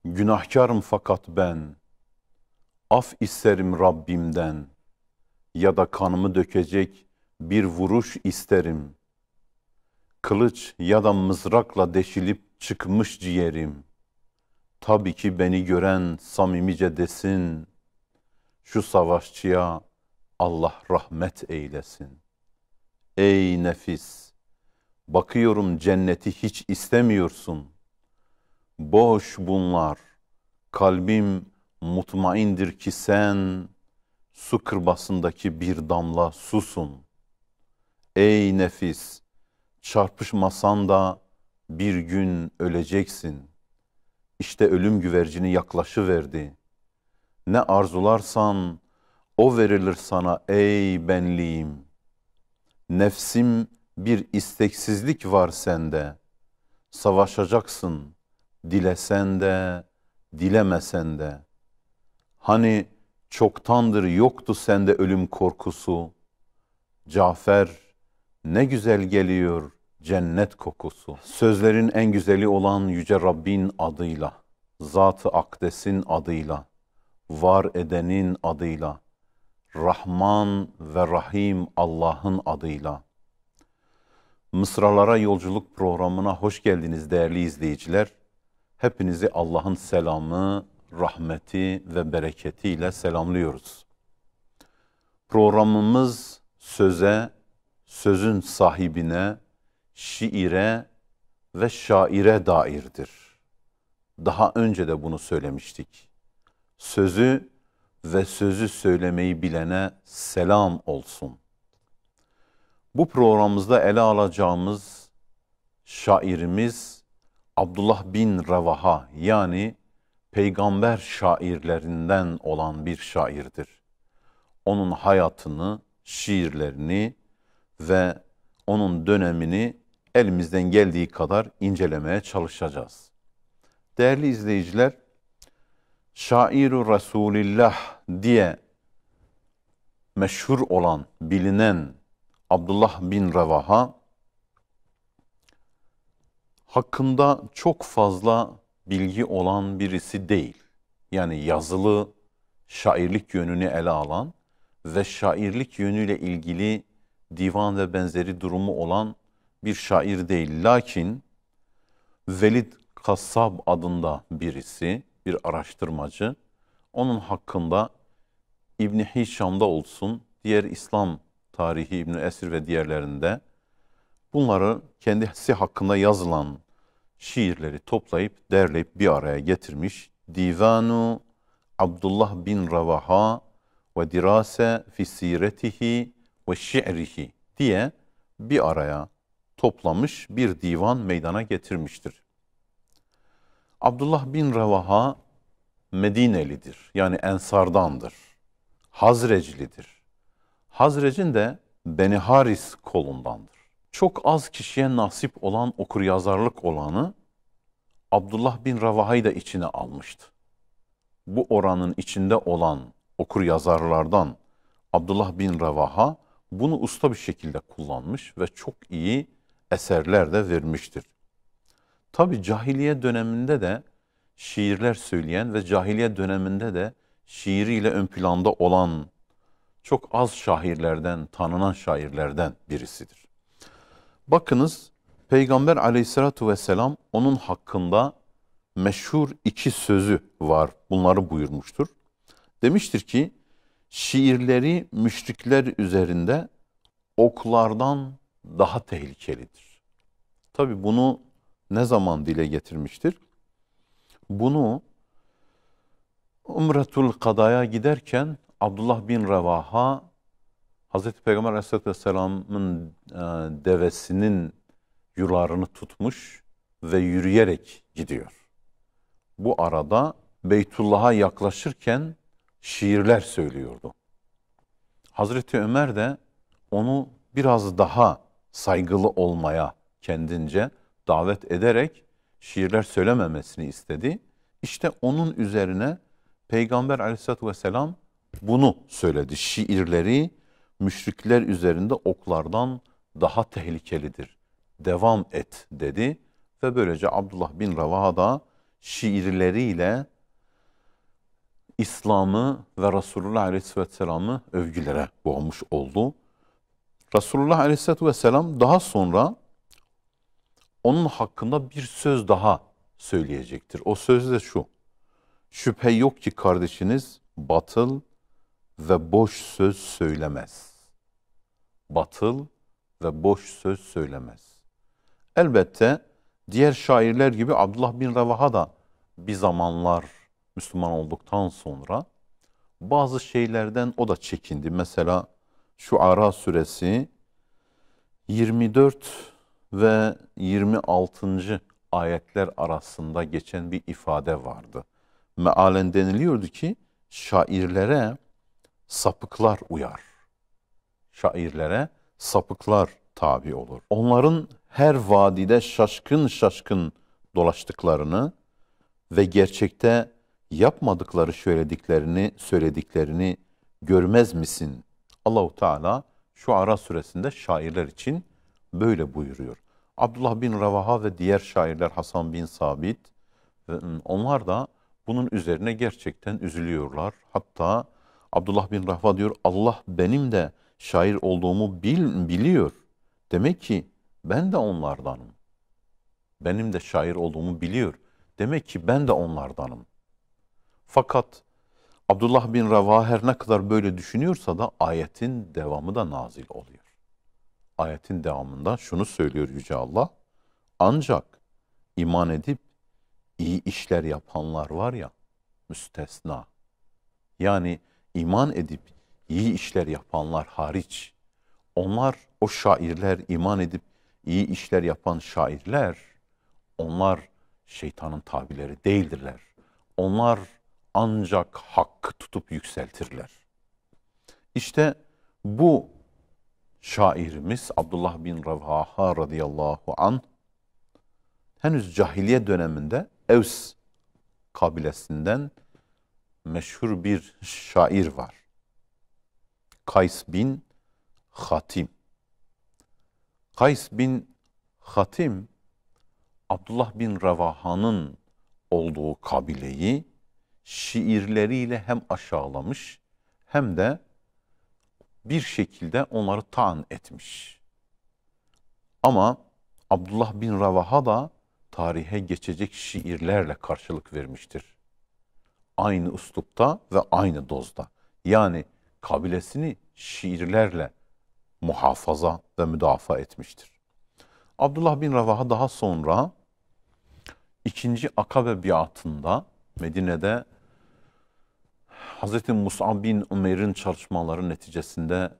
Günahkarım fakat ben, af isterim Rabbimden, ya da kanımı dökecek bir vuruş isterim. Kılıç ya da mızrakla deşilip çıkmış ciğerim. Tabii ki beni gören samimice desin, şu savaşçıya Allah rahmet eylesin. Ey nefis, bakıyorum cenneti hiç istemiyorsun. Boş bunlar, kalbim mutmaindir ki sen, su kırbasındaki bir damla susun. Ey nefis, çarpışmasan da bir gün öleceksin. İşte ölüm güvercini yaklaşıverdi. Ne arzularsan o verilir sana ey benliğim. Nefsim bir isteksizlik var sende. Savaşacaksın, dilesen de, dilemesen de. Hani çoktandır yoktu sende ölüm korkusu. Cafer, ne güzel geliyor cennet kokusu. Sözlerin en güzeli olan Yüce Rabbin adıyla, Zat-ı Akdes'in adıyla, var edenin adıyla, Rahman ve Rahim Allah'ın adıyla. Mısralara Yolculuk programına hoş geldiniz değerli izleyiciler. Hepinizi Allah'ın selamı, rahmeti ve bereketiyle selamlıyoruz. Programımız söze, sözün sahibine, şiire ve şaire dairdir. Daha önce de bunu söylemiştik. Sözü ve sözü söylemeyi bilene selam olsun. Bu programımızda ele alacağımız şairimiz Abdullah bin Revaha, yani peygamber şairlerinden olan bir şairdir. Onun hayatını, şiirlerini ve onun dönemini elimizden geldiği kadar incelemeye çalışacağız. Değerli izleyiciler, Şair-i Resulillah diye meşhur olan, bilinen Abdullah bin Revaha hakkında çok fazla bilgi olan birisi değil. Yani yazılı şairlik yönünü ele alan ve şairlik yönüyle ilgili divan ve benzeri durumu olan bir şair değil. Lakin Velid Kassab adında birisi, bir araştırmacı, onun hakkında İbn-i Hişam'da olsun, diğer İslam tarihi İbn-i Esir ve diğerlerinde bunları kendisi hakkında yazılan şiirleri toplayıp, derleyip bir araya getirmiş. Divanu Abdullah bin Revaha ve dirase fi siretihi ve şi'rihi diye bir araya toplamış, bir divan meydana getirmiştir. Abdullah bin Revaha Medinelidir, yani Ensardandır. Hazreclidir. Hazrec'in de Beni Haris kolundandır. Çok az kişiye nasip olan okuryazarlık olanı Abdullah bin Revaha'yı da içine almıştı. Bu oranın içinde olan okuryazarlardan Abdullah bin Revaha bunu usta bir şekilde kullanmış ve çok iyi eserler de vermiştir. Tabi cahiliye döneminde de şiirler söyleyen ve cahiliye döneminde de şiiriyle ön planda olan çok az şairlerden, tanınan şairlerden birisidir. Bakınız, Peygamber aleyhissalatu vesselam onun hakkında meşhur iki sözü var. Bunları buyurmuştur. Demiştir ki, şiirleri müşrikler üzerinde oklardan daha tehlikelidir. Tabi bunu ne zaman dile getirmiştir? Bunu Umretul Kada'ya giderken Abdullah bin Revaha, Hazreti Peygamber Aleyhisselatü Vesselam'ın devesinin yularını tutmuş ve yürüyerek gidiyor. Bu arada Beytullah'a yaklaşırken şiirler söylüyordu. Hazreti Ömer de onu biraz daha saygılı olmaya kendince davet ederek şiirler söylememesini istedi. İşte onun üzerine Peygamber Aleyhisselatü Vesselam bunu söyledi. Şiirleri müşrikler üzerinde oklardan daha tehlikelidir. Devam et dedi ve böylece Abdullah bin Revaha da şiirleriyle İslam'ı ve Resulullah Aleyhisselatü Vesselam'ı övgülere boğmuş oldu. Resulullah Aleyhisselatü Vesselam daha sonra onun hakkında bir söz daha söyleyecektir. O söz de şu: şüphe yok ki kardeşiniz batıl ve boş söz söylemez. Batıl ve boş söz söylemez. Elbette diğer şairler gibi Abdullah bin Revaha da bir zamanlar Müslüman olduktan sonra bazı şeylerden o da çekindi. Mesela Şuara suresi 24 ve 26. ayetler arasında geçen bir ifade vardı. Mealen deniliyordu ki şairlere sapıklar uyar. Şairlere sapıklar tabi olur. Onların her vadide şaşkın şaşkın dolaştıklarını ve gerçekte yapmadıkları söylediklerini görmez misin? Allahu Teala Şuara suresinde şairler için böyle buyuruyor. Abdullah bin Revaha ve diğer şairler Hasan bin Sabit, onlar da bunun üzerine gerçekten üzülüyorlar. Hatta Abdullah bin Revaha diyor, Allah benim de şair olduğumu biliyor. Demek ki ben de onlardanım. Benim de şair olduğumu biliyor. Demek ki ben de onlardanım. Fakat Abdullah bin Revaha her ne kadar böyle düşünüyorsa da ayetin devamı da nazil oluyor. Ayetin devamında şunu söylüyor Yüce Allah: ancak iman edip iyi işler yapanlar var ya, müstesna. Yani iman edip iyi işler yapanlar hariç, onlar, o şairler, iman edip iyi işler yapan şairler, onlar şeytanın tabileri değildirler. Onlar ancak hakkı tutup yükseltirler. İşte bu şairimiz Abdullah bin Revaha radıyallahu anh henüz cahiliye döneminde Evs kabilesinden meşhur bir şair var. Kays bin Hatim. Kays bin Hatim, Abdullah bin Revaha'nın olduğu kabileyi şiirleriyle hem aşağılamış hem de bir şekilde onları taan etmiş. Ama Abdullah bin Revaha da tarihe geçecek şiirlerle karşılık vermiştir. Aynı üslupta ve aynı dozda. Yani kabilesini şiirlerle muhafaza ve müdafaa etmiştir. Abdullah bin Revaha daha sonra 2. Akabe biatında Medine'de Hz. Mus'ab bin Umeyr'in çalışmaları neticesinde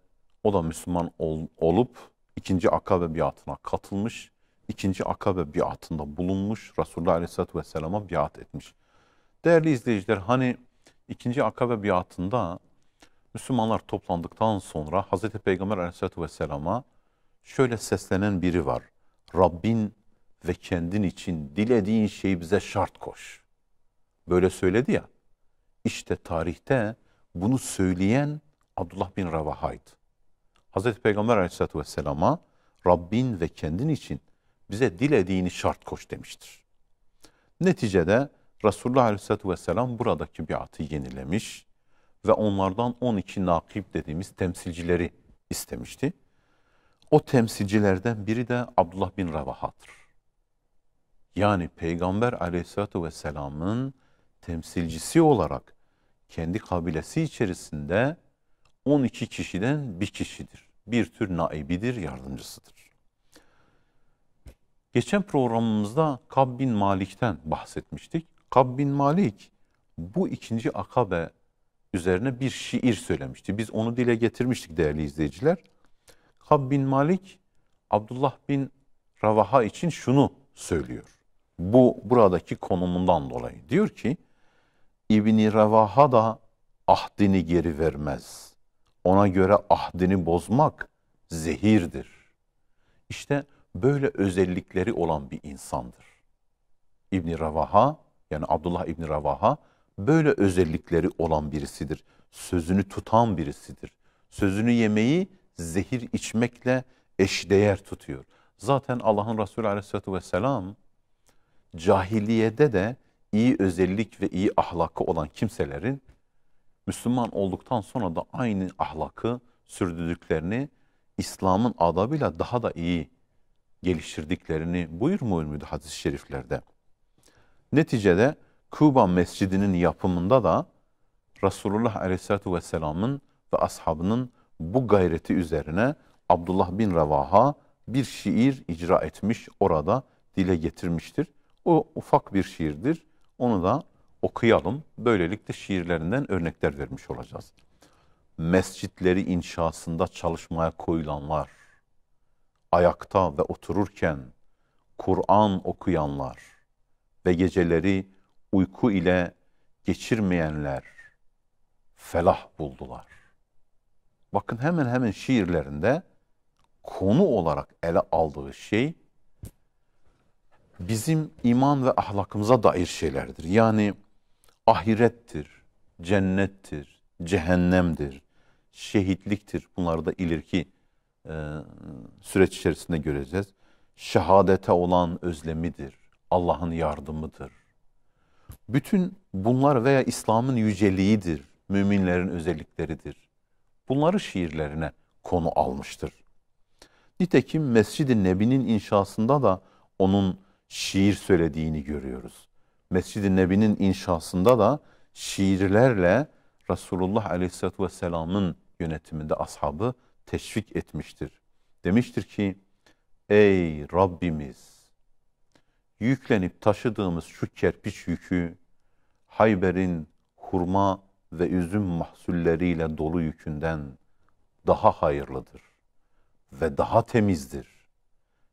o da Müslüman olup 2. Akabe biatına katılmış. 2. Akabe biatında bulunmuş. Resulullah Aleyhisselatü Vesselam'a biat etmiş. Değerli izleyiciler, hani 2. Akabe biatında Müslümanlar toplandıktan sonra Hz. Peygamber Aleyhisselatü Vesselam'a şöyle seslenen biri var: Rabbin ve kendin için dilediğin şeyi bize şart koş. Böyle söyledi ya. İşte tarihte bunu söyleyen Abdullah bin Revaha'ydı. Hz. Peygamber Aleyhisselatü Vesselam'a Rabbin ve kendin için bize dilediğini şart koş demiştir. Neticede Resulullah Aleyhisselatü Vesselam buradaki biatı yenilemiş ve onlardan 12 nakib dediğimiz temsilcileri istemişti. O temsilcilerden biri de Abdullah bin Revaha'dır. Yani Peygamber Aleyhisselatü Vesselam'ın temsilcisi olarak kendi kabilesi içerisinde 12 kişiden bir kişidir. Bir tür naibidir, yardımcısıdır. Geçen programımızda Kab bin Malik'ten bahsetmiştik. Kab bin Malik bu 2. Akabe üzerine bir şiir söylemişti. Biz onu dile getirmiştik değerli izleyiciler. Kab bin Malik Abdullah bin Revaha için şunu söylüyor. Buradaki konumundan dolayı. Diyor ki, İbn-i Revaha da ahdini geri vermez. Ona göre ahdini bozmak zehirdir. İşte böyle özellikleri olan bir insandır. İbn-i Revaha, yani Abdullah İbn-i Revaha böyle özellikleri olan birisidir. Sözünü tutan birisidir. Sözünü yemeyi zehir içmekle eşdeğer tutuyor. Zaten Allah'ın Resulü Aleyhisselatü Vesselam cahiliyede de iyi özellik ve iyi ahlakı olan kimselerin Müslüman olduktan sonra da aynı ahlakı sürdürdüklerini, İslam'ın adabıyla daha da iyi geliştirdiklerini buyurmuyor muydu hadis-i şeriflerde? Neticede Kuba Mescidi'nin yapımında da Resulullah Aleyhisselatü Vesselam'ın ve ashabının bu gayreti üzerine Abdullah bin Revaha bir şiir icra etmiş, orada dile getirmiştir. O ufak bir şiirdir. Onu da okuyalım. Böylelikle şiirlerinden örnekler vermiş olacağız. Mescitleri inşasında çalışmaya koyulanlar, ayakta ve otururken Kur'an okuyanlar ve geceleri uyku ile geçirmeyenler felah buldular. Bakın hemen hemen şiirlerinde konu olarak ele aldığı şey bizim iman ve ahlakımıza dair şeylerdir. Yani ahirettir, cennettir, cehennemdir, şehitliktir. Bunları da ileriki süreç içerisinde göreceğiz. Şehadete olan özlemidir, Allah'ın yardımıdır. Bütün bunlar veya İslam'ın yüceliğidir, müminlerin özellikleridir. Bunları şiirlerine konu almıştır. Nitekim Mescid-i Nebi'nin inşasında da onun şiir söylediğini görüyoruz. Mescid-i Nebi'nin inşasında da şiirlerle Resulullah Aleyhisselatü Vesselam'ın yönetiminde ashabı teşvik etmiştir. Demiştir ki, ey Rabbimiz, yüklenip taşıdığımız şu kerpiç yükü Hayber'in hurma ve üzüm mahsulleriyle dolu yükünden daha hayırlıdır ve daha temizdir.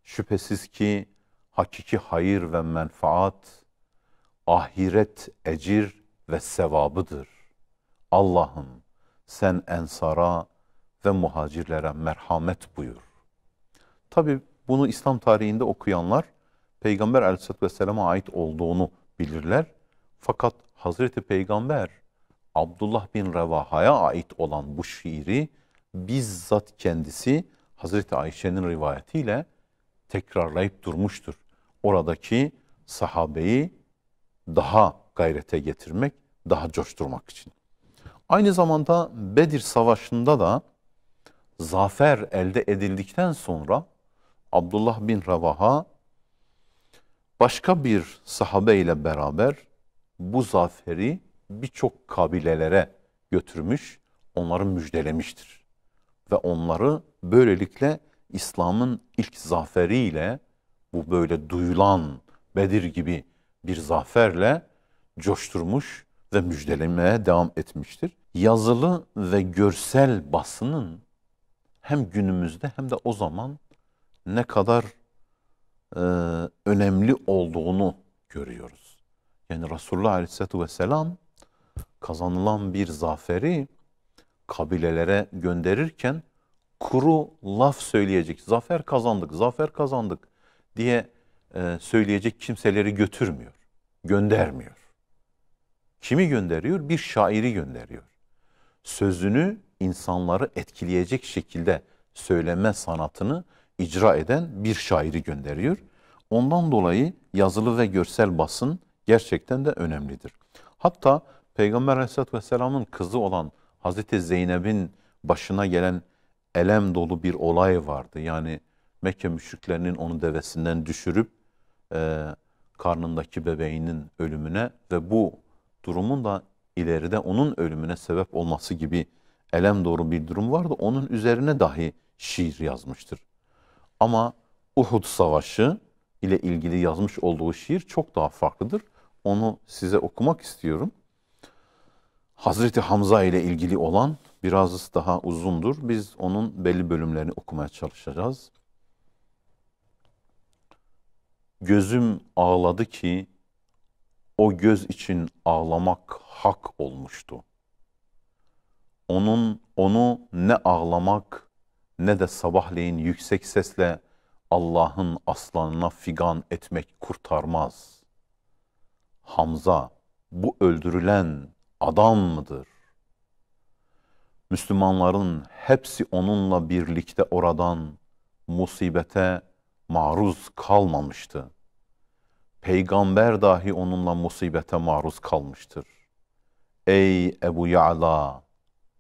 Şüphesiz ki hakiki hayır ve menfaat, ahiret ecir ve sevabıdır. Allah'ım sen ensara ve muhacirlere merhamet buyur. Tabi bunu İslam tarihinde okuyanlar Peygamber Aleyhisselatü Vesselam'a ait olduğunu bilirler. Fakat Hazreti Peygamber Abdullah bin Revaha'ya ait olan bu şiiri bizzat kendisi Hazreti Ayşe'nin rivayetiyle tekrarlayıp durmuştur. Oradaki sahabeyi daha gayrete getirmek, daha coşturmak için. Aynı zamanda Bedir Savaşı'nda da zafer elde edildikten sonra Abdullah bin Revaha başka bir sahabe ile beraber bu zaferi birçok kabilelere götürmüş, onları müjdelemiştir. Ve onları böylelikle İslam'ın ilk zaferiyle, bu böyle duyulan Bedir gibi bir zaferle coşturmuş ve müjdelemeye devam etmiştir. Yazılı ve görsel basının hem günümüzde hem de o zaman ne kadar önemli olduğunu görüyoruz. Yani Resulullah Aleyhisselatü Vesselam kazanılan bir zaferi kabilelere gönderirken kuru laf söyleyecek, zafer kazandık, zafer kazandık diye söyleyecek kimseleri götürmüyor, göndermiyor. Kimi gönderiyor? Bir şairi gönderiyor. Sözünü insanları etkileyecek şekilde söyleme sanatını icra eden bir şairi gönderiyor. Ondan dolayı yazılı ve görsel basın gerçekten de önemlidir. Hatta Peygamber Aleyhisselatü Vesselam'ın kızı olan Hazreti Zeynep'in başına gelen elem dolu bir olay vardı. Yani Mekke müşriklerinin onu devesinden düşürüp karnındaki bebeğinin ölümüne ve bu durumun da ileride onun ölümüne sebep olması gibi elem dolu bir durum vardı. Onun üzerine dahi şiir yazmıştır. Ama Uhud Savaşı ile ilgili yazmış olduğu şiir çok daha farklıdır. Onu size okumak istiyorum. Hazreti Hamza ile ilgili olan biraz daha uzundur. Biz onun belli bölümlerini okumaya çalışacağız. Gözüm ağladı ki o göz için ağlamak hak olmuştu. Onu ne ağlamak ne de sabahleyin yüksek sesle Allah'ın aslanına figan etmek kurtarmaz. Hamza bu öldürülen adam mıdır? Müslümanların hepsi onunla birlikte oradan musibete maruz kalmamıştı. Peygamber dahi onunla musibete maruz kalmıştır. Ey Ebu Ya'la,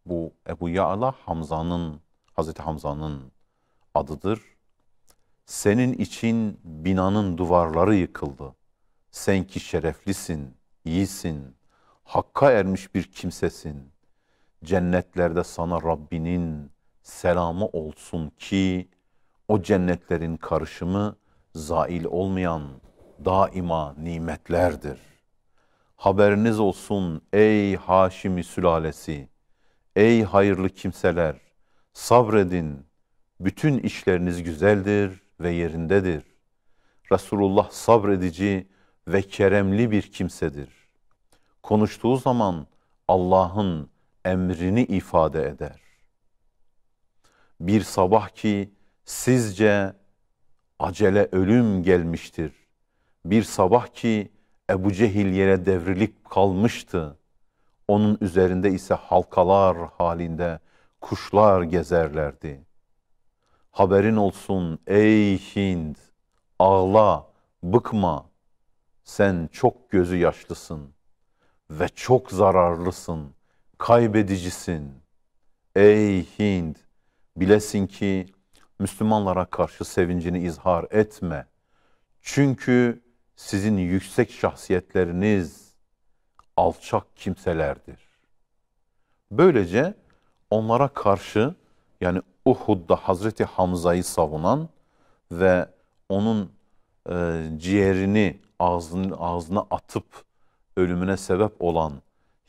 bu Ebu Ya'la Hazreti Hamza'nın adıdır. Senin için binanın duvarları yıkıldı. Sen ki şereflisin, iyisin, hakka ermiş bir kimsesin. Cennetlerde sana Rabbinin selamı olsun ki o cennetlerin karışımı zail olmayan daima nimetlerdir. Haberiniz olsun ey Haşimi sülalesi, ey hayırlı kimseler, sabredin, bütün işleriniz güzeldir ve yerindedir. Resulullah sabredici ve keremli bir kimsedir. Konuştuğu zaman Allah'ın emrini ifade eder. Bir sabah ki sizce acele ölüm gelmiştir. Bir sabah ki Ebu Cehil yere devrilip kalmıştı. Onun üzerinde ise halkalar halinde kuşlar gezerlerdi. Haberin olsun ey Hind, ağla, bıkma. Sen çok gözü yaşlısın ve çok zararlısın, kaybedicisin. Ey Hind, bilesin ki Müslümanlara karşı sevincini izhar etme. Çünkü sizin yüksek şahsiyetleriniz alçak kimselerdir. Böylece onlara karşı, yani Uhud'da Hazreti Hamza'yı savunan ve onun ciğerini ağzına atıp ölümüne sebep olan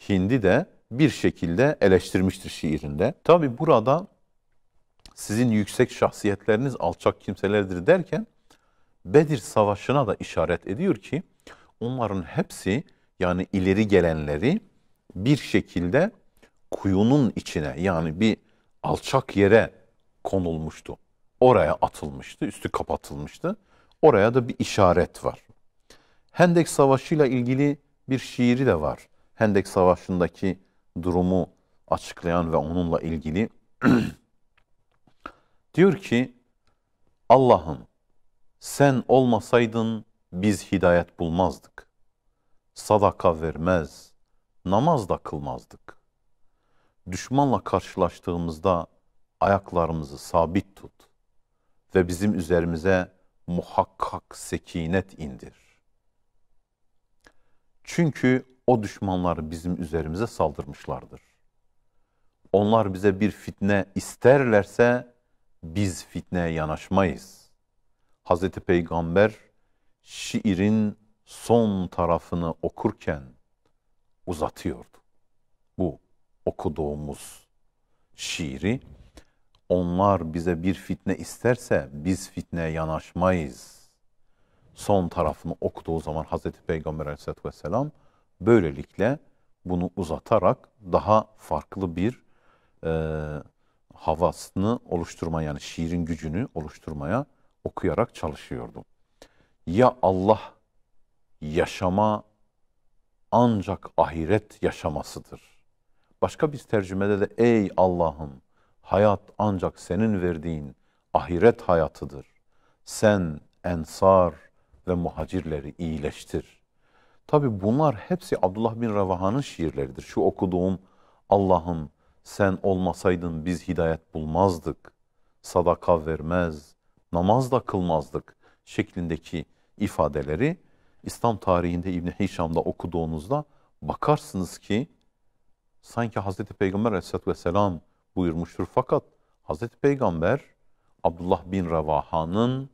Hind'i de bir şekilde eleştirmiştir şiirinde. Tabi burada sizin yüksek şahsiyetleriniz alçak kimselerdir derken Bedir Savaşı'na da işaret ediyor ki onların hepsi, yani ileri gelenleri bir şekilde kuyunun içine, yani bir alçak yere konulmuştu. Oraya atılmıştı, üstü kapatılmıştı. Oraya da bir işaret var. Hendek Savaşı ile ilgili bir şiiri de var. Hendek Savaşı'ndaki durumu açıklayan ve onunla ilgili diyor ki, Allah'ım sen olmasaydın biz hidayet bulmazdık. Sadaka vermez, namaz da kılmazdık. Düşmanla karşılaştığımızda ayaklarımızı sabit tut ve bizim üzerimize muhakkak sekinet indir. Çünkü o düşmanlar bizim üzerimize saldırmışlardır. Onlar bize bir fitne isterlerse biz fitneye yanaşmayız. Hazreti Peygamber şiirin son tarafını okurken uzatıyordu. Bu okuduğumuz şiiri, onlar bize bir fitne isterse biz fitneye yanaşmayız. Son tarafını okuduğu zaman Hazreti Peygamber Aleyhisselatü Vesselam böylelikle bunu uzatarak daha farklı bir havasını oluşturmaya, yani şiirin gücünü oluşturmaya okuyarak çalışıyordu. Ya Allah yaşama ancak ahiret yaşamasıdır. Başka bir tercümede de ey Allah'ım hayat ancak senin verdiğin ahiret hayatıdır. Sen ensar ve muhacirleri iyileştir. Tabi bunlar hepsi Abdullah bin Revaha'nın şiirleridir. Şu okuduğum Allah'ım sen olmasaydın biz hidayet bulmazdık. Sadaka vermez, namaz da kılmazdık şeklindeki ifadeleri İslam tarihinde İbn Hişam'da okuduğunuzda bakarsınız ki sanki Hazreti Peygamber Aleyhisselatü Vesselam buyurmuştur. Fakat Hazreti Peygamber Abdullah bin Revaha'nın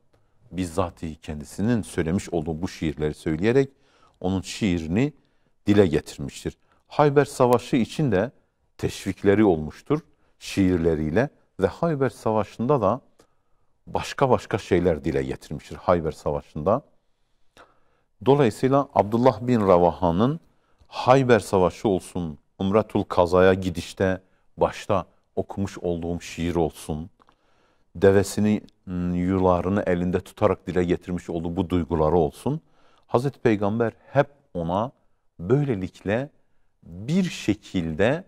bizzatihi kendisinin söylemiş olduğu bu şiirleri söyleyerek onun şiirini dile getirmiştir. Hayber Savaşı için de teşvikleri olmuştur şiirleriyle ve Hayber Savaşı'nda da başka şeyler dile getirmiştir Hayber Savaşı'nda. Dolayısıyla Abdullah bin Revaha'nın Hayber Savaşı olsun, Umretul Kaza'ya gidişte başta okumuş olduğum şiir olsun, devesini yularını elinde tutarak dile getirmiş olduğu bu duyguları olsun, Hazreti Peygamber hep ona böylelikle bir şekilde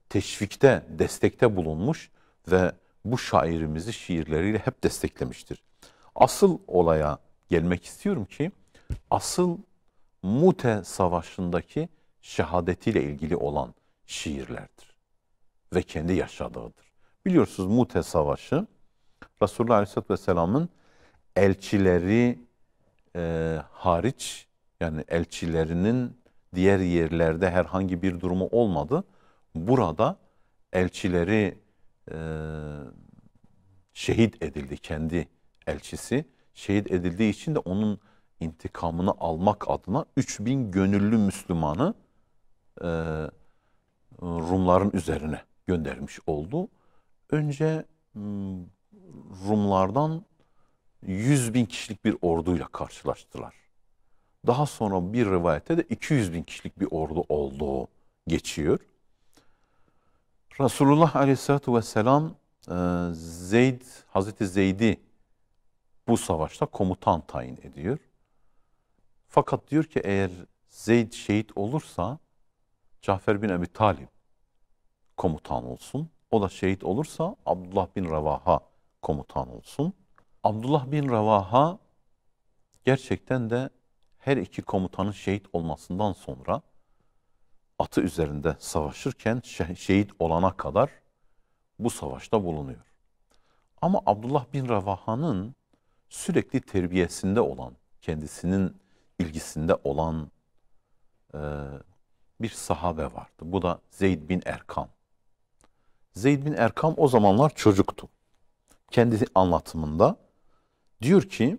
teşvikte, destekte bulunmuş ve bu şairimizi şiirleriyle hep desteklemiştir. Asıl olaya gelmek istiyorum ki, asıl Mute Savaşı'ndaki şehadetiyle ilgili olan şiirlerdir. Ve kendi yaşadığıdır. Biliyorsunuz Mute Savaşı, Resulullah Aleyhisselatü Vesselam'ın elçileri hariç, yani elçilerinin diğer yerlerde herhangi bir durumu olmadı. Burada elçileri şehit edildi, kendi elçisi. Şehit edildiği için de onun intikamını almak adına 3000 gönüllü Müslümanı Rumların üzerine göndermiş oldu. Önce Rumlardan 100.000 kişilik bir orduyla karşılaştılar. Daha sonra bir rivayette de 200.000 kişilik bir ordu olduğu geçiyor. Resulullah Aleyhisselatü Vesselam Hazreti Zeyd'i bu savaşta komutan tayin ediyor. Fakat diyor ki eğer Zeyd şehit olursa Cafer bin Ebi Talib komutan olsun. O da şehit olursa Abdullah bin Revaha komutan olsun. Abdullah bin Revaha gerçekten de her iki komutanın şehit olmasından sonra atı üzerinde savaşırken şehit olana kadar bu savaşta bulunuyor. Ama Abdullah bin Revaha'nın sürekli terbiyesinde olan, kendisinin ilgisinde olan bir sahabe vardı. Bu da Zeyd bin Erkam. Zeyd bin Erkam o zamanlar çocuktu. Kendi anlatımında diyor ki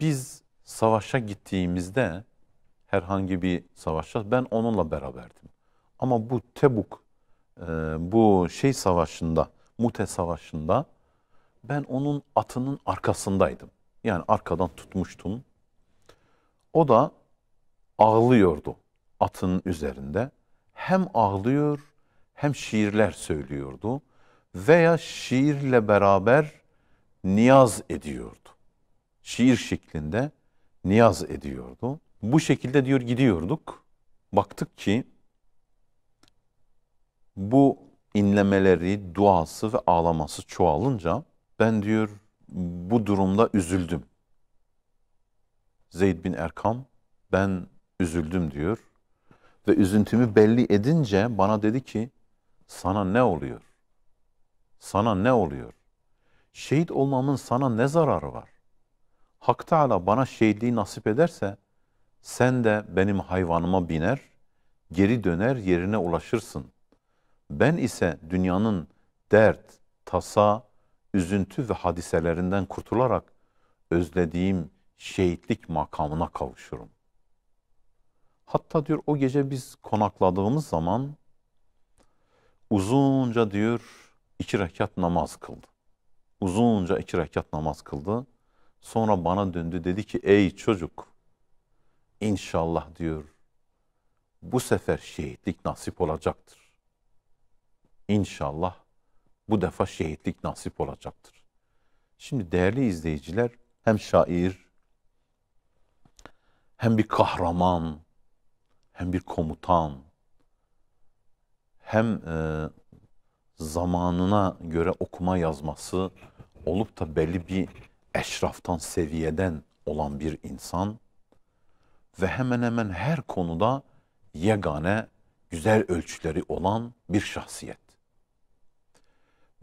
biz savaşa gittiğimizde herhangi bir savaşta ben onunla beraberdim. Ama bu Tebuk, bu savaşında, Mute Savaşı'nda ben onun atının arkasındaydım. Yani arkadan tutmuştum. O da ağlıyordu atının üzerinde. Hem ağlıyor hem şiirler söylüyordu. Veya şiirle beraber niyaz ediyordu. Şiir şeklinde niyaz ediyordu. Bu şekilde diyor gidiyorduk. Baktık ki bu inlemeleri, duası ve ağlaması çoğalınca ben diyor bu durumda üzüldüm. Zeyd bin Erkam ben üzüldüm diyor. Ve üzüntümü belli edince bana dedi ki sana ne oluyor? Sana ne oluyor? Şehit olmamın sana ne zararı var? Hak Teala bana şehitliği nasip ederse sen de benim hayvanıma biner, geri döner yerine ulaşırsın. Ben ise dünyanın dert, tasa, üzüntü ve hadiselerinden kurtularak özlediğim şehitlik makamına kavuşurum. Hatta diyor o gece biz konakladığımız zaman uzunca diyor 2 rekat namaz kıldı. Uzunca 2 rekat namaz kıldı. Sonra bana döndü dedi ki ey çocuk inşallah diyor bu sefer şehitlik nasip olacaktır. İnşallah bu defa şehitlik nasip olacaktır. Şimdi değerli izleyiciler hem şair hem bir kahraman hem bir komutan hem zamanına göre okuma yazması olup da belli bir eşraftan seviyeden olan bir insan ve hemen hemen her konuda yegane güzel ölçüleri olan bir şahsiyet.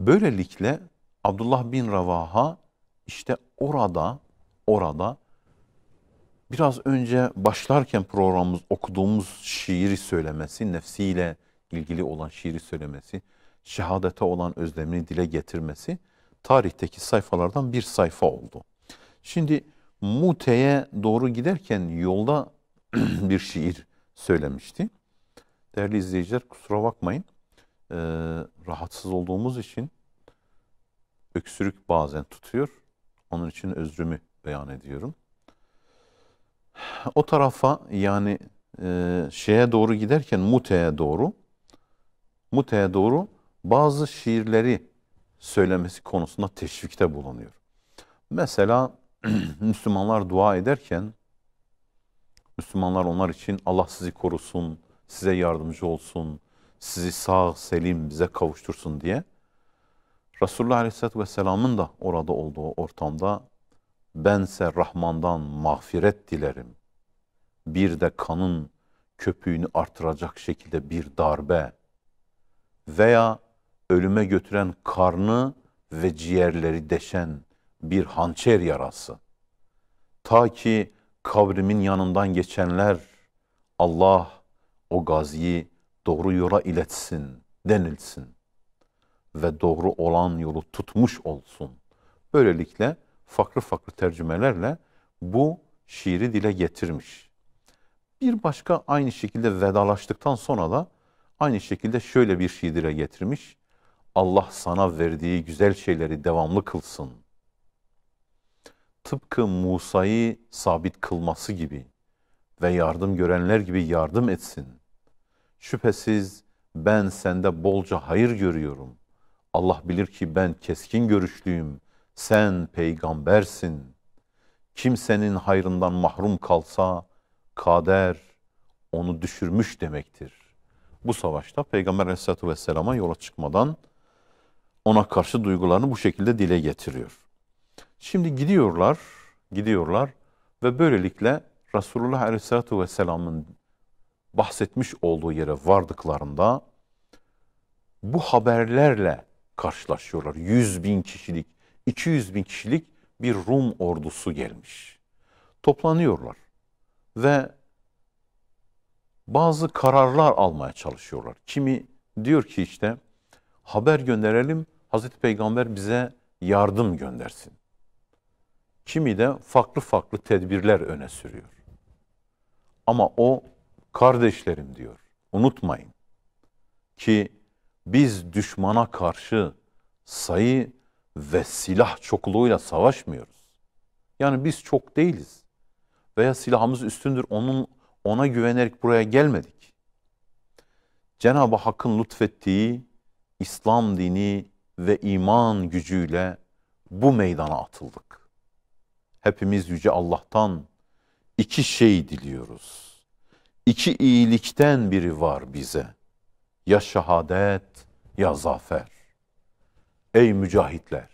Böylelikle Abdullah bin Revaha işte orada biraz önce başlarken programımız okuduğumuz şiiri söylemesi, nefsiyle ilgili olan şiiri söylemesi, şehadete olan özlemini dile getirmesi tarihteki sayfalardan bir sayfa oldu. Şimdi Mute'ye doğru giderken yolda bir şiir söylemişti. Değerli izleyiciler kusura bakmayın. Rahatsız olduğumuz için öksürük bazen tutuyor. Onun için özrümü beyan ediyorum. O tarafa yani şeye doğru giderken Mute'ye doğru bazı şiirleri söylemesi konusunda teşvikte bulunuyor. Mesela Müslümanlar dua ederken Müslümanlar onlar için Allah sizi korusun, size yardımcı olsun, sizi sağ selim bize kavuştursun diye Resulullah Aleyhisselatü Vesselam'ın da orada olduğu ortamda bense Rahman'dan mağfiret dilerim. Bir de kanın köpüğünü artıracak şekilde bir darbe veya ölüme götüren karnı ve ciğerleri deşen bir hançer yarası. Ta ki kabrimin yanından geçenler Allah o gaziyi doğru yola iletsin denilsin ve doğru olan yolu tutmuş olsun. Böylelikle farklı farklı tercümelerle bu şiiri dile getirmiş. Bir başka aynı şekilde vedalaştıktan sonra da aynı şekilde şöyle bir şiir dile getirmiş. Allah sana verdiği güzel şeyleri devamlı kılsın. Tıpkı Musa'yı sabit kılması gibi ve yardım görenler gibi yardım etsin. Şüphesiz ben sende bolca hayır görüyorum. Allah bilir ki ben keskin görüşlüyüm. Sen peygambersin. Kimsenin hayrından mahrum kalsa kader onu düşürmüş demektir. Bu savaşta Peygamber Aleyhisselatü Vesselam'a yola çıkmadan ona karşı duygularını bu şekilde dile getiriyor. Şimdi gidiyorlar ve böylelikle Resulullah Aleyhisselatü Vesselam'ın bahsetmiş olduğu yere vardıklarında bu haberlerle karşılaşıyorlar. 100.000 kişilik, 200.000 kişilik bir Rum ordusu gelmiş. Toplanıyorlar ve bazı kararlar almaya çalışıyorlar. Kimi diyor ki işte haber gönderelim, Hazreti Peygamber bize yardım göndersin. Kimi de farklı farklı tedbirler öne sürüyor. Ama o kardeşlerim diyor, unutmayın ki biz düşmana karşı sayı ve silah çokluğuyla savaşmıyoruz. Yani biz çok değiliz veya silahımız üstündür ona güvenerek buraya gelmedik. Cenab-ı Hakk'ın lütfettiği İslam dini ve iman gücüyle bu meydana atıldık. Hepimiz Yüce Allah'tan iki şey diliyoruz. İki iyilikten biri var bize. Ya şehadet ya zafer. Ey mücahitler!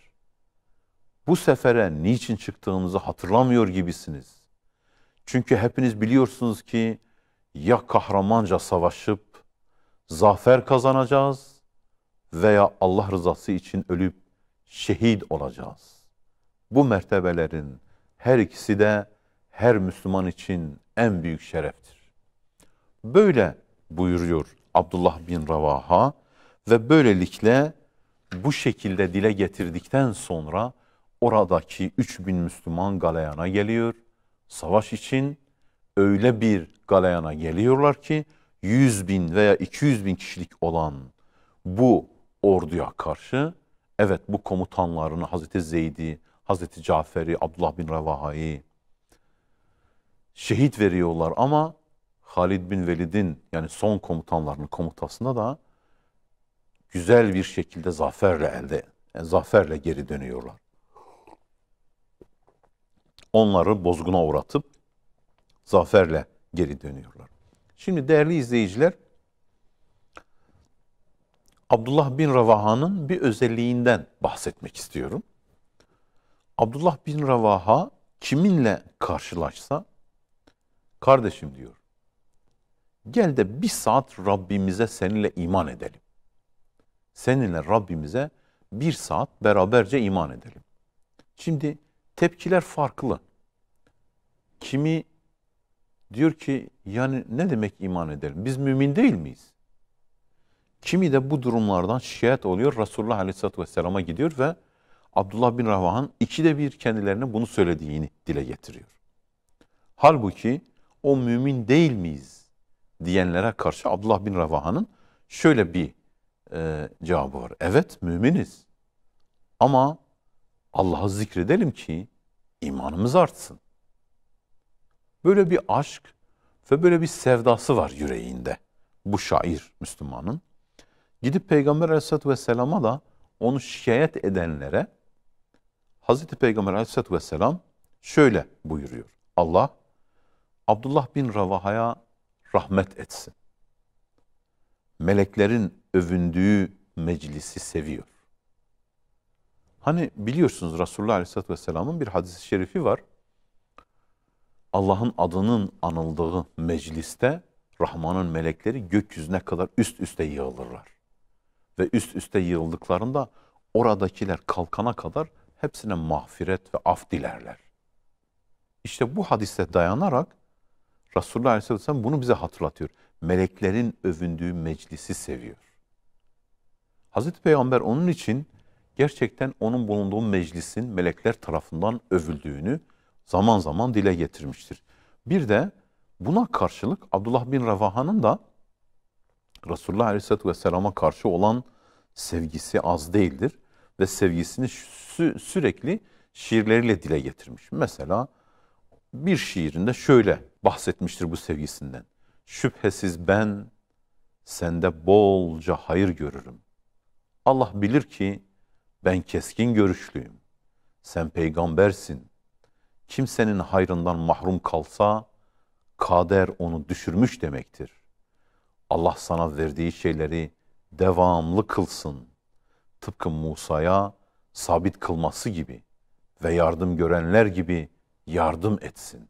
Bu sefere niçin çıktığımızı hatırlamıyor gibisiniz. Çünkü hepiniz biliyorsunuz ki ya kahramanca savaşıp zafer kazanacağız veya Allah rızası için ölüp şehit olacağız. Bu mertebelerin her ikisi de her Müslüman için en büyük şereftir. Böyle buyuruyor Abdullah bin Ravaha ve böylelikle bu şekilde dile getirdikten sonra oradaki 3.000 Müslüman galeyana geliyor. Savaş için öyle bir galeyana geliyorlar ki 100.000 veya 200.000 kişilik olan bu orduya karşı evet bu komutanlarını Hazreti Zeyd'i, Hazreti Cafer'i, Abdullah bin Revaha'yı şehit veriyorlar ama Halid bin Velid'in yani son komutanlarının komutasında da güzel bir şekilde zaferle geri dönüyorlar. Onları bozguna uğratıp zaferle geri dönüyorlar. Şimdi değerli izleyiciler, Abdullah bin Revaha'nın bir özelliğinden bahsetmek istiyorum. Abdullah bin Revaha kiminle karşılaşsa, kardeşim diyor, gel de bir saat Rabbimize seninle iman edelim. Seninle Rabbimize bir saat beraberce iman edelim. Şimdi tepkiler farklı. Kimi diyor ki yani ne demek iman edelim? Biz mümin değil miyiz? Kimi de bu durumlardan şikayet oluyor. Resulullah Aleyhisselatü Vesselam'a gidiyor ve Abdullah bin Revaha'nın ikide bir kendilerine bunu söylediğini dile getiriyor. Halbuki o mümin değil miyiz diyenlere karşı Abdullah bin Revaha'nın şöyle bir cevabı var. Evet müminiz ama Allah'ı zikredelim ki imanımız artsın. Böyle bir aşk ve böyle bir sevdası var yüreğinde bu şair Müslümanın. Gidip Peygamber Aleyhisselatü Vesselam'a da onu şikayet edenlere Hazreti Peygamber Aleyhisselatü Vesselam şöyle buyuruyor. Allah Abdullah bin Revaha'ya rahmet etsin. Meleklerin övündüğü meclisi seviyor. Hani biliyorsunuz Resulullah Aleyhisselatü Vesselam'ın bir hadis-i şerifi var. Allah'ın adının anıldığı mecliste Rahman'ın melekleri gökyüzüne kadar üst üste yığılırlar. Ve üst üste yığıldıklarında oradakiler kalkana kadar hepsine mağfiret ve af dilerler. İşte bu hadise dayanarak Resulullah Aleyhisselatü Vesselam bunu bize hatırlatıyor. Meleklerin övündüğü meclisi seviyor. Hazreti Peygamber onun için gerçekten onun bulunduğu meclisin melekler tarafından övüldüğünü zaman zaman dile getirmiştir. Bir de buna karşılık Abdullah bin Revaha'nın da Resulullah Aleyhisselatü Vesselam'a karşı olan sevgisi az değildir. Ve sevgisini sürekli şiirleriyle dile getirmiş. Mesela bir şiirinde şöyle bahsetmiştir bu sevgisinden. Şüphesiz ben sende bolca hayır görürüm. Allah bilir ki ben keskin görüşlüyüm. Sen peygambersin. Kimsenin hayrından mahrum kalsa kader onu düşürmüş demektir. Allah sana verdiği şeyleri devamlı kılsın. Tıpkı Musa'ya sabit kılması gibi ve yardım görenler gibi yardım etsin.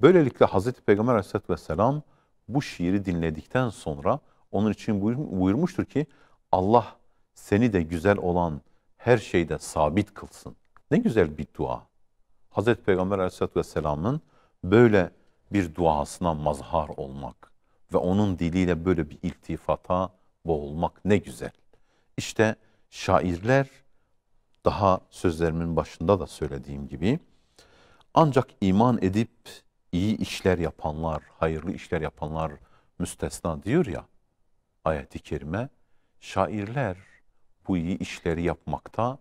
Böylelikle Hazreti Peygamber Aleyhisselatü Vesselam bu şiiri dinledikten sonra onun için buyurmuştur ki Allah seni de güzel olan her şeyde sabit kılsın. Ne güzel bir dua. Hazreti Peygamber Aleyhisselatü Vesselam'ın böyle bir duasına mazhar olmak ve onun diliyle böyle bir iltifata boğulmak ne güzel. İşte şairler, daha sözlerimin başında da söylediğim gibi, ancak iman edip iyi işler yapanlar, hayırlı işler yapanlar müstesna diyor ya ayet-i kerime, şairler bu iyi işleri yapmakta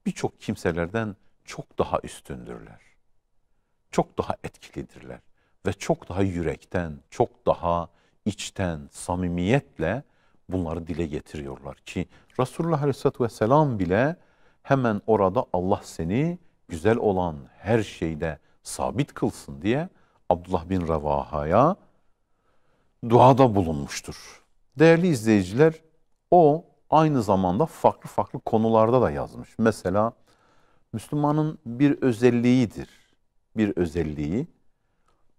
birçok kimselerden çok daha üstündürler. Çok daha etkilidirler ve çok daha yürekten, çok daha içten, samimiyetle bunları dile getiriyorlar ki Resulullah Aleyhisselatü Vesselam bile hemen orada Allah seni güzel olan her şeyde sabit kılsın diye Abdullah bin Revaha'ya duada bulunmuştur. Değerli izleyiciler, o aynı zamanda farklı farklı konularda da yazmış. Mesela Müslümanın bir özelliğidir. Bir özelliği.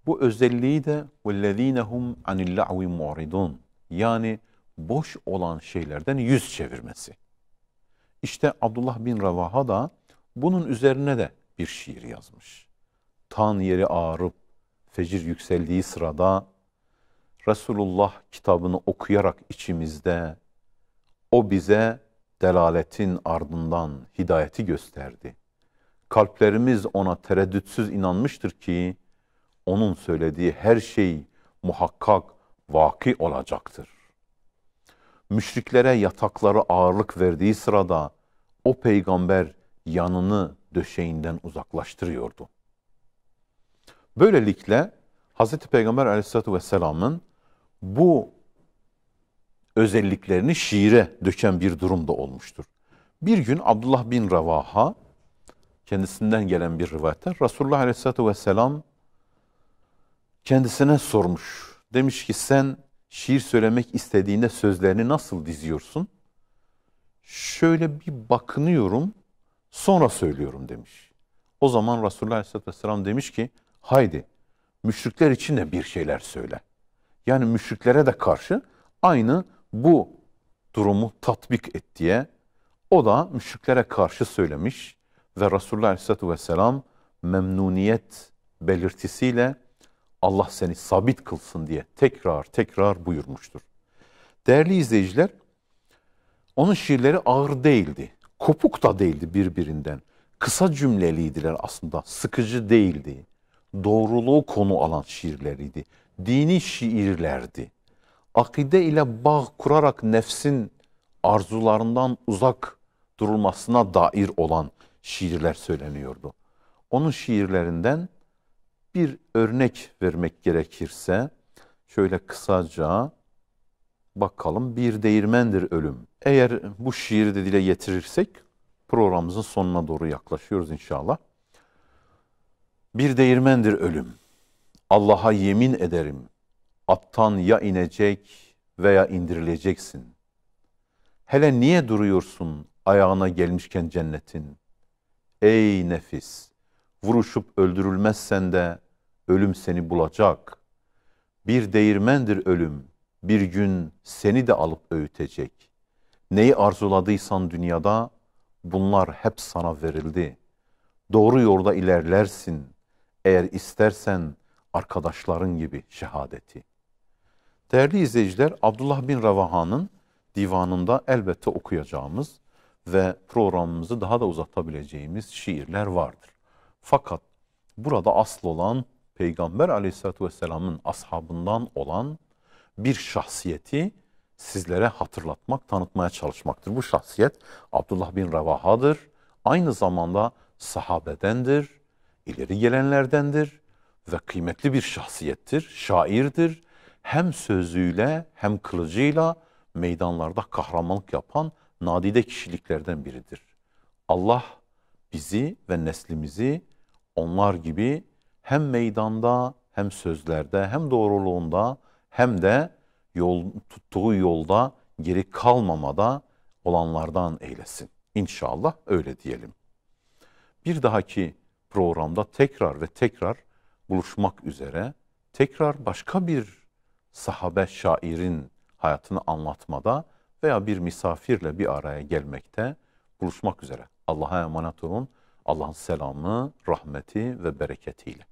Bu özelliği de وَالَّذ۪ينَ هُمْ عَنِ اللَّعْوِ مُعْرِضُونَ yani boş olan şeylerden yüz çevirmesi. İşte Abdullah bin Revaha da bunun üzerine de bir şiir yazmış. Tan yeri ağarıp fecir yükseldiği sırada Resulullah kitabını okuyarak içimizde o bize delaletin ardından hidayeti gösterdi. Kalplerimiz ona tereddütsüz inanmıştır ki onun söylediği her şey muhakkak vaki olacaktır. Müşriklere yatakları ağırlık verdiği sırada o peygamber yanını döşeğinden uzaklaştırıyordu. Böylelikle Hz. Peygamber Aleyhisselatü Vesselam'ın bu özelliklerini şiire döken bir durum da olmuştur. Bir gün Abdullah bin Revaha, kendisinden gelen bir rivayette Resulullah Aleyhisselatü Vesselam kendisine sormuş. Demiş ki sen şiir söylemek istediğinde sözlerini nasıl diziyorsun? Şöyle bir bakınıyorum, sonra söylüyorum demiş. O zaman Resulullah Aleyhisselatü Vesselam demiş ki haydi müşrikler için de bir şeyler söyle. Yani müşriklere de karşı aynı bu durumu tatbik et diye o da müşriklere karşı söylemiş ve Resulullah Aleyhisselatü Vesselam memnuniyet belirtisiyle Allah seni sabit kılsın diye tekrar tekrar buyurmuştur. Değerli izleyiciler, onun şiirleri ağır değildi, kopuk da değildi birbirinden. Kısa cümleliydiler aslında, sıkıcı değildi. Doğruluğu konu alan şiirleriydi. Dini şiirlerdi. Akide ile bağ kurarak nefsin arzularından uzak durulmasına dair olan şiirler söyleniyordu. Onun şiirlerinden bir örnek vermek gerekirse şöyle kısaca bakalım. Bir değirmendir ölüm. Eğer bu şiiri de dile getirirsek programımızın sonuna doğru yaklaşıyoruz inşallah. Bir değirmendir ölüm. Allah'a yemin ederim. Attan ya inecek veya indirileceksin. Hele niye duruyorsun ayağına gelmişken cennetin? Ey nefis! Vuruşup öldürülmezsen de ölüm seni bulacak. Bir değirmendir ölüm, bir gün seni de alıp öğütecek. Neyi arzuladıysan dünyada, bunlar hep sana verildi. Doğru yolda ilerlersin, eğer istersen arkadaşların gibi şehadeti. Değerli izleyiciler, Abdullah bin Revaha'nın divanında elbette okuyacağımız ve programımızı daha da uzatabileceğimiz şiirler vardır. Fakat burada asıl olan Peygamber Aleyhisselatü Vesselam'ın ashabından olan bir şahsiyeti sizlere hatırlatmak, tanıtmaya çalışmaktır. Bu şahsiyet Abdullah bin Revaha'dır. Aynı zamanda sahabedendir, ileri gelenlerdendir ve kıymetli bir şahsiyettir, şairdir. Hem sözüyle hem kılıcıyla meydanlarda kahramanlık yapan nadide kişiliklerden biridir. Allah bizi ve neslimizi onlar gibi hem meydanda hem sözlerde hem doğruluğunda hem de tuttuğu yolda geri kalmamada olanlardan eylesin. İnşallah öyle diyelim. Bir dahaki programda tekrar ve tekrar buluşmak üzere, tekrar başka bir sahabe şairin hayatını anlatmada veya bir misafirle bir araya gelmekte buluşmak üzere. Allah'a emanet olun. Allah'ın selamı, rahmeti ve bereketiyle.